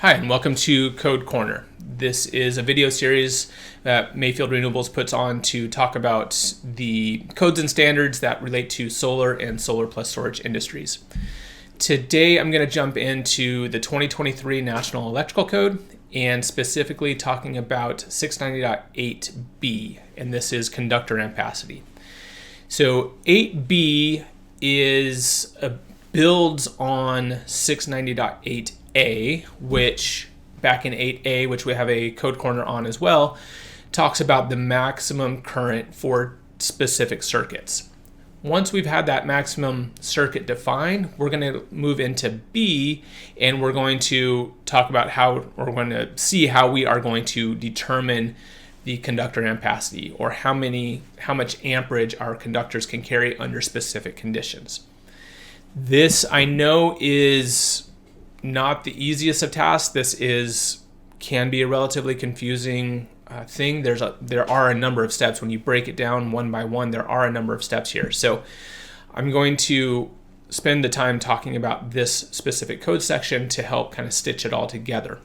Hi, and welcome to Code Corner. This is a video series that Mayfield Renewables puts on to talk about the codes and standards that relate to solar and solar plus storage industries. Today, I'm going to jump into the 2023 National Electrical Code and specifically talking about 690.8b, and this is conductor ampacity. So 8b builds on 690.8a, which back in 8a, which we have a code corner on as well, talks about the maximum current for specific circuits. Once we've had that maximum circuit defined, we're going to move into B, and we're going to talk about we're going to see how we are going to determine the conductor ampacity, or how much amperage our conductors can carry under specific conditions. This, I know, is not the easiest of tasks. This can be a relatively confusing thing. There are a number of steps. When you break it down one by one, there are a number of steps here. So I'm going to spend the time talking about this specific code section to help kind of stitch it all together.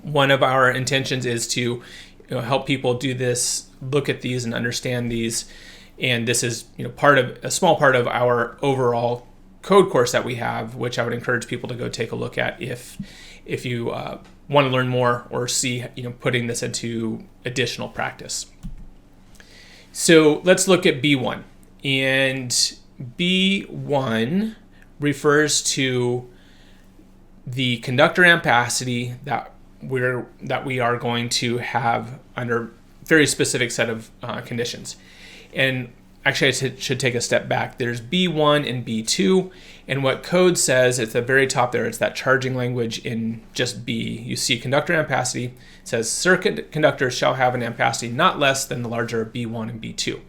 One of our intentions is to help people do this, look at these and understand these. And this is a small part of our overall code course that we have, which I would encourage people to go take a look at if you want to learn more or see putting this into additional practice. So let's look at B1, and B1 refers to the conductor ampacity that we are going to have under very specific set of conditions. And actually, I should take a step back. There's B1 and B2, and what code says at the very top there, it's that charging language in just B. You see conductor ampacity. It says circuit conductors shall have an ampacity not less than the larger of B1 and B2.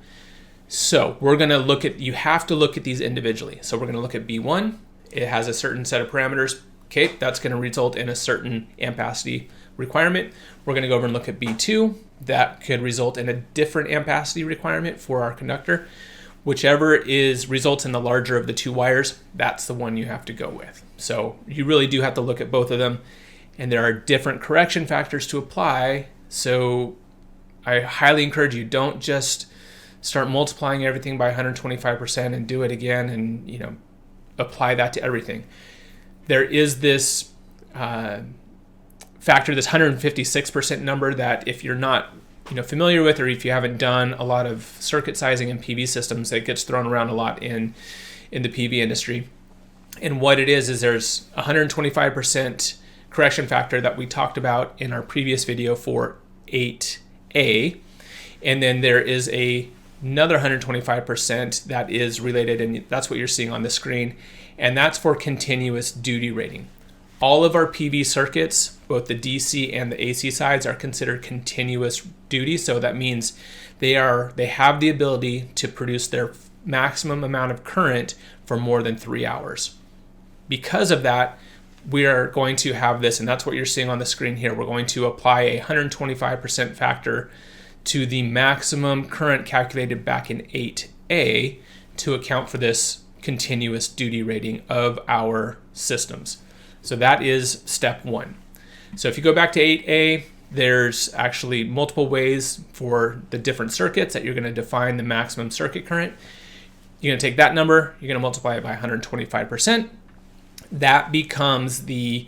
So we're going to you have to look at these individually. So we're going to look at B1. It has a certain set of parameters. Okay, that's going to result in a certain ampacity requirement. We're going to go over and look at B2. That could result in a different ampacity requirement for our conductor. Whichever results in the larger of the two wires, that's the one you have to go with. So you really do have to look at both of them, and there are different correction factors to apply. So I highly encourage you, don't just start multiplying everything by 125% and do it again and apply that to everything. There is this factor, this 156% number, that if you're not familiar with, or if you haven't done a lot of circuit sizing in PV systems, that gets thrown around a lot in the PV industry. And what it is there's 125% correction factor that we talked about in our previous video for 8A, and then there is another 125% that is related, and that's what you're seeing on the screen, and that's for continuous duty rating. All of our PV circuits, both the DC and the AC sides, are considered continuous duty. So that means they have the ability to produce their maximum amount of current for more than 3 hours. Because of that, we are going to have this, and that's what you're seeing on the screen here. We're going to apply a 125% factor to the maximum current calculated back in 8A to account for this continuous duty rating of our systems. So that is step one. So if you go back to 8A, there's actually multiple ways for the different circuits that you're going to define the maximum circuit current. You're going to take that number, you're going to multiply it by 125%. That becomes the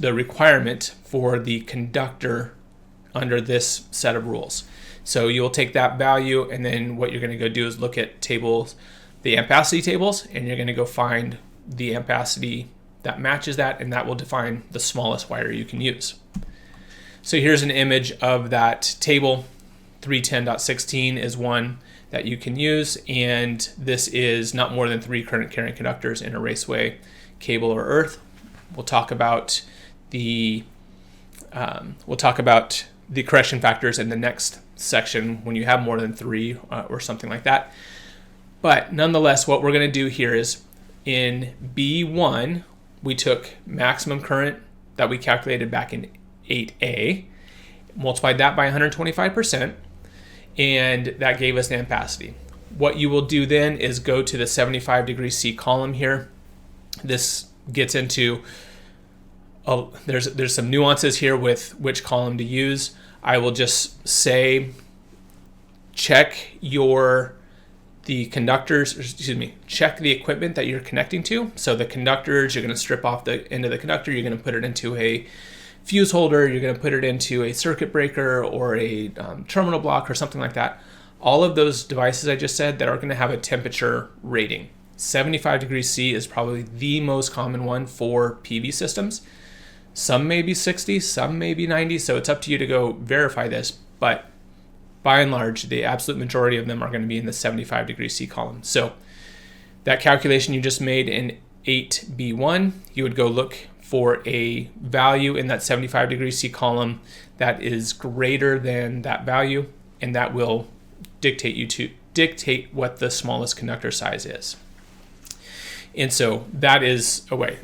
requirement for the conductor under this set of rules. So you'll take that value, and then what you're going to go do is look at tables, the ampacity tables, and you're going to go find the ampacity that matches that, and that will define the smallest wire you can use. So here's an image of that table. 310.16 is one that you can use, and this is not more than 3 current carrying conductors in a raceway, cable, or earth. We'll talk about the correction factors in the next section when you have more than 3 or something like that. But nonetheless, what we're going to do here is in B1, we took maximum current that we calculated back in 8A, multiplied that by 125%, and that gave us an ampacity. What you will do then is go to the 75 degree C column here. This gets into there's some nuances here with which column to use. I will just say check the conductors, check the equipment that you're connecting to. So the conductors, you're going to strip off the end of the conductor, you're going to put it into a fuse holder, you're going to put it into a circuit breaker or a terminal block or something like that. All of those devices I just said that are going to have a temperature rating. 75 degrees C is probably the most common one for PV systems. Some may be 60, some may be 90, so it's up to you to go verify this, but by and large, the absolute majority of them are going to be in the 75 degrees C column. So that calculation you just made in 8B1, you would go look for a value in that 75 degrees C column that is greater than that value, and that will dictate what the smallest conductor size is. And so that is a way.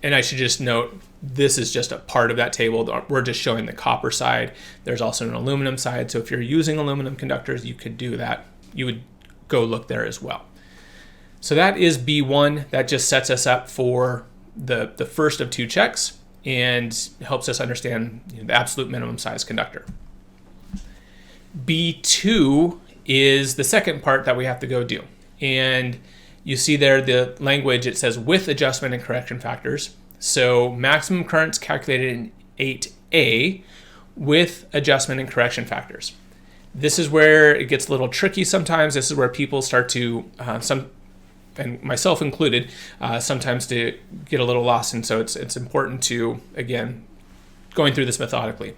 And I should just note, this is just a part of that table. We're just showing the copper side. There's also an aluminum side. So if you're using aluminum conductors, you could do that. You would go look there as well. So that is B1. That just sets us up for the first of two checks and helps us understand the absolute minimum size conductor. B2 is the second part that we have to go do. And you see there the language, it says with adjustment and correction factors. So maximum currents calculated in 8A with adjustment and correction factors. This is where it gets a little tricky sometimes. This is where people start to, and myself included, sometimes to get a little lost. And so it's important to, again, going through this methodically.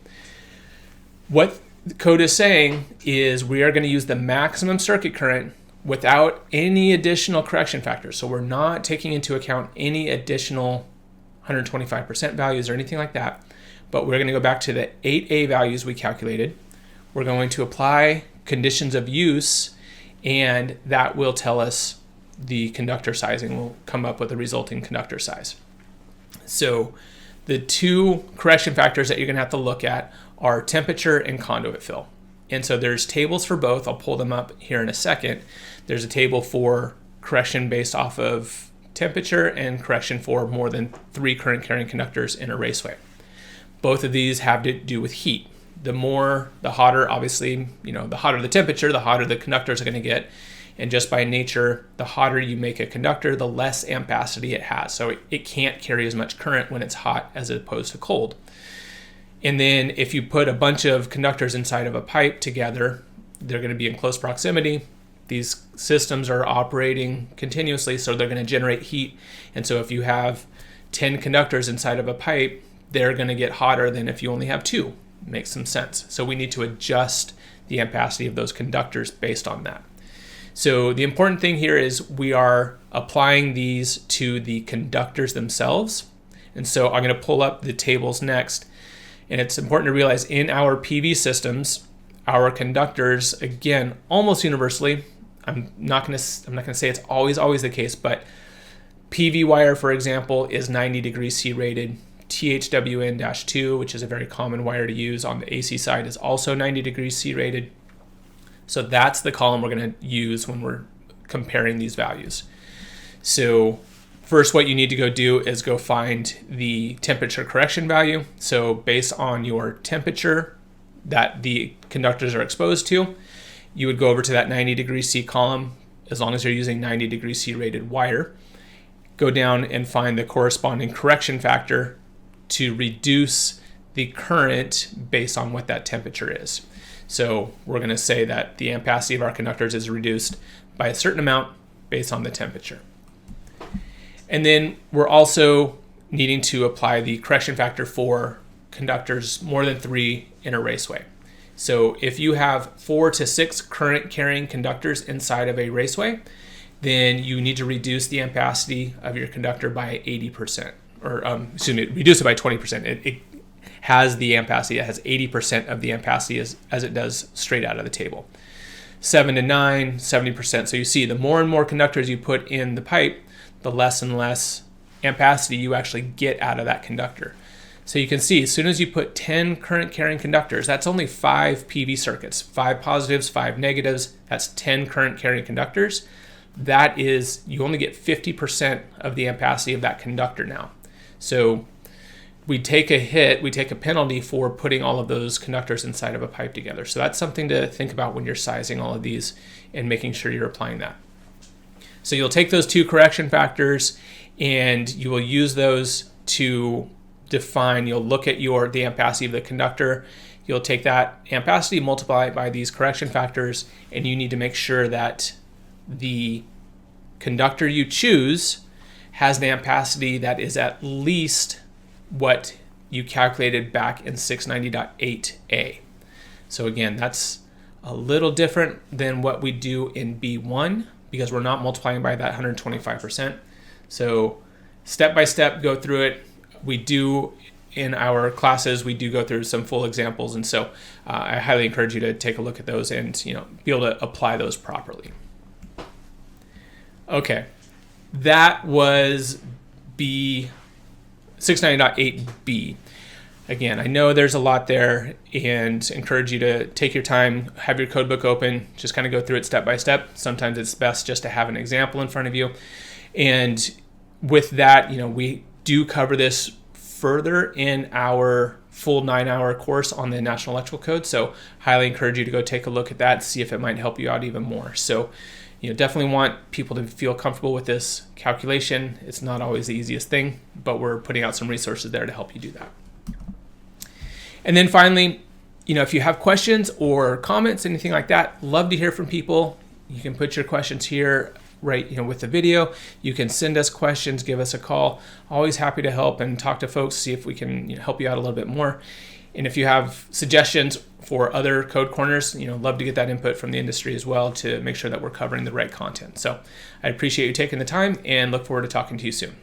What the code is saying is we are going to use the maximum circuit current without any additional correction factors. So we're not taking into account any additional 125% values or anything like that, but we're going to go back to the 8A values we calculated. We're going to apply conditions of use, and that will tell us the conductor sizing. We'll come up with a resulting conductor size. So the two correction factors that you're going to have to look at are temperature and conduit fill. And so there's tables for both. I'll pull them up here in a second. There's a table for correction based off of temperature and correction for more than 3 current carrying conductors in a raceway. Both of these have to do with heat. The hotter, obviously, the hotter the temperature, the hotter the conductors are going to get. And just by nature, the hotter you make a conductor, the less ampacity it has. So it can't carry as much current when it's hot as opposed to cold. And then if you put a bunch of conductors inside of a pipe together, they're going to be in close proximity. These systems are operating continuously, so they're going to generate heat. And so if you have 10 conductors inside of a pipe, they're going to get hotter than if you only have 2. Makes some sense. So we need to adjust the ampacity of those conductors based on that. So the important thing here is we are applying these to the conductors themselves. And so I'm going to pull up the tables next. And it's important to realize in our PV systems, our conductors, again, almost universally, I'm not going to say it's always the case, but PV wire, for example, is 90 degrees C rated. THWN-2, which is a very common wire to use on the AC side, is also 90 degrees C rated. So that's the column we're going to use when we're comparing these values. So first, what you need to go do is go find the temperature correction value. So based on your temperature that the conductors are exposed to, you would go over to that 90 degrees C column, as long as you're using 90 degrees C rated wire. Go down and find the corresponding correction factor to reduce the current based on what that temperature is. So we're going to say that the ampacity of our conductors is reduced by a certain amount based on the temperature. And then we're also needing to apply the correction factor for conductors more than 3 in a raceway. So if you have 4 to 6 current carrying conductors inside of a raceway, then you need to reduce the ampacity of your conductor by 80%, or reduce it by 20%. It has the ampacity, it has 80% of the ampacity as it does straight out of the table. 7 to 9, 70%. So you see, the more and more conductors you put in the pipe, the less and less ampacity you actually get out of that conductor. So you can see, as soon as you put 10 current carrying conductors, that's only 5 PV circuits, 5 positives, 5 negatives, that's 10 current carrying conductors. That is, you only get 50% of the ampacity of that conductor now. So we take a hit, we take a penalty for putting all of those conductors inside of a pipe together. So that's something to think about when you're sizing all of these and making sure you're applying that. So you'll take those two correction factors and you will use those to define, you'll look at the ampacity of the conductor, you'll take that ampacity, multiply it by these correction factors, and you need to make sure that the conductor you choose has an ampacity that is at least what you calculated back in 690.8a. So again, that's a little different than what we do in B1 because we're not multiplying by that 125%. So step by step, go through it. We do in our classes, we do go through some full examples, and so I highly encourage you to take a look at those and be able to apply those properly. Okay, that was B 690.8b. Again, I know there's a lot there and encourage you to take your time, have your code book open, just kind of go through it step by step. Sometimes it's best just to have an example in front of you. And with that, we do cover this further in our full 9-hour course on the National Electrical Code. So highly encourage you to go take a look at that, see if it might help you out even more. So definitely want people to feel comfortable with this calculation. It's not always the easiest thing, but we're putting out some resources there to help you do that. And then finally, if you have questions or comments, anything like that, love to hear from people. You can put your questions here right with the video. You can send us questions, give us a call. Always happy to help and talk to folks, see if we can help you out a little bit more. And if you have suggestions for other code corners, love to get that input from the industry as well to make sure that we're covering the right content. So I appreciate you taking the time and look forward to talking to you soon.